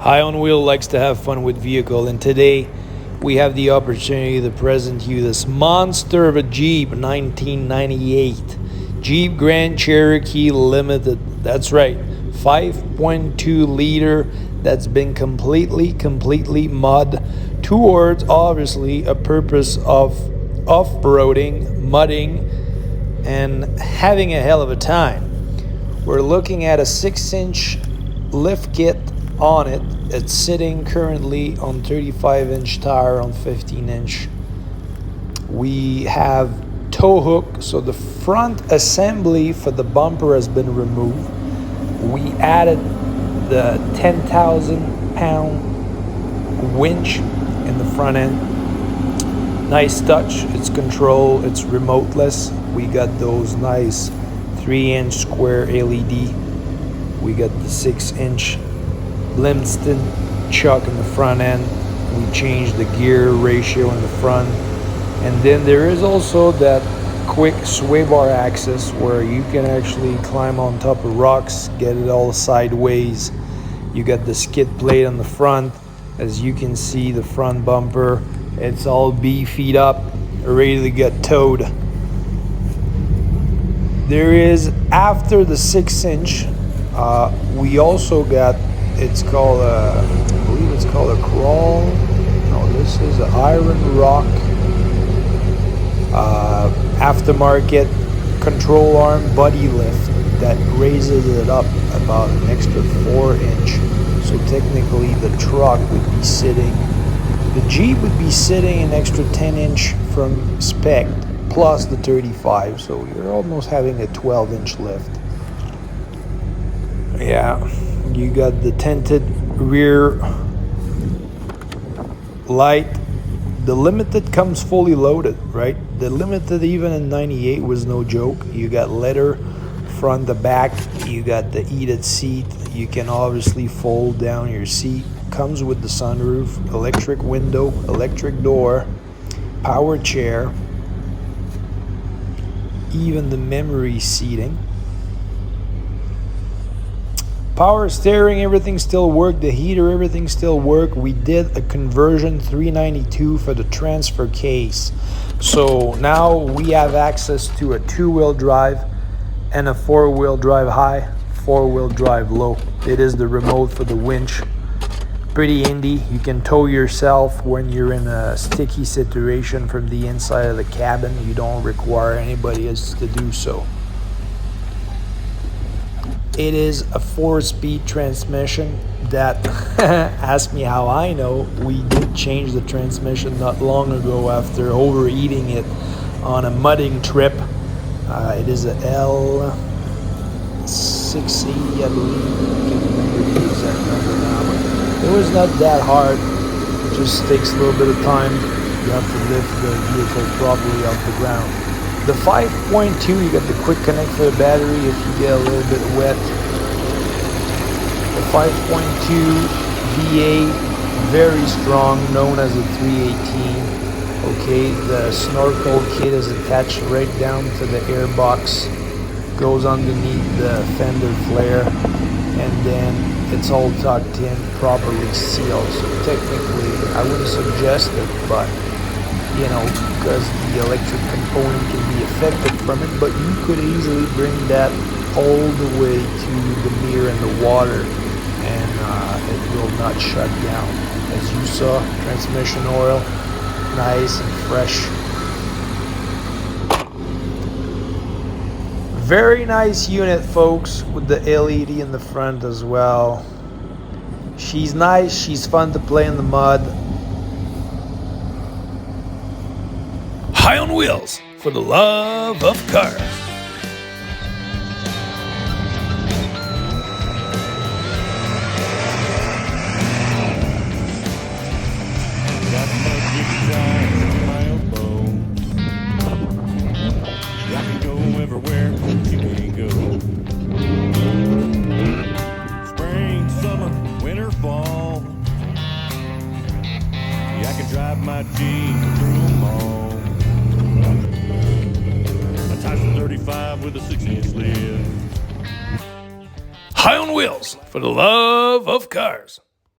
High on Wheel likes to have fun with vehicle, and today we have the opportunity to present you this monster of a Jeep 1998 Jeep Grand Cherokee Limited. That's right, 5.2 liter that's been completely mud towards obviously a purpose of off-roading, mudding, and having a hell of a time. We're looking at a 6-inch lift kit on it. It's sitting currently on 35-inch tire on 15-inch. We have tow hook, so the front assembly for the bumper has been removed. We added the 10,000-pound winch in the front end. Nice touch. It's control. It's remoteless. We got those nice 3-inch square LED. We got the 6-inch Limston chuck in the front end. We changed the gear ratio in the front, and then there is also that quick sway bar access where you can actually climb on top of rocks, get it all sideways. You got the skid plate on the front. As you can see, the front bumper, it's all beefied up, ready to get towed. There is, after the 6-inch, we also got, it's called I believe it's called a crawl. No, this is an Iron Rock aftermarket control arm buddy lift that raises it up about an extra 4-inch. So technically the truck would be sitting, the Jeep would be sitting an extra 10-inch from spec plus the 35. So you're almost having a 12-inch lift. Yeah. You got the tinted rear light. The Limited comes fully loaded, right? The Limited even in 98 was no joke. You got leather front to back. You got the heated seat. You can obviously fold down your seat. Comes with the sunroof, electric window, electric door, power chair, even the memory seating. Power steering, everything still worked. The heater, everything still worked. We did a conversion 392 for the transfer case. So now we have access to a 2-wheel drive and a 4-wheel drive high, 4-wheel drive low. It is the remote for the winch. Pretty handy. You can tow yourself when you're in a sticky situation from the inside of the cabin. You don't require anybody else to do so. It is a 4-speed transmission that, ask me how I know, we did change the transmission not long ago after overheating it on a mudding trip. It is a L680, I believe. I can't remember the exact number now, but it was not that hard. It just takes a little bit of time. You have to lift the vehicle properly off the ground. The 5.2, you got the quick connect for the battery if you get a little bit wet. The 5.2 V8, very strong, known as a 318. Okay, the Snorkel kit is attached right down to the airbox, goes underneath the fender flare, and then it's all tucked in, properly sealed. So technically, I wouldn't suggest it, but you know, because the electric component can be affected from it, but you could easily bring that all the way to the mirror and the water, and it will not shut down. As you saw, transmission oil, nice and fresh. Very nice unit, folks, with the LED in the front as well. She's nice, she's fun to play in the mud. High on Wheels, for the love of cars. Got my guitar in my elbow. I can go everywhere you can go. Spring, summer, winter, fall. Yeah, I can drive my Jeep through them all. Detaisl 35 with a 6-inch lift. High on Wheels, for the love of cars.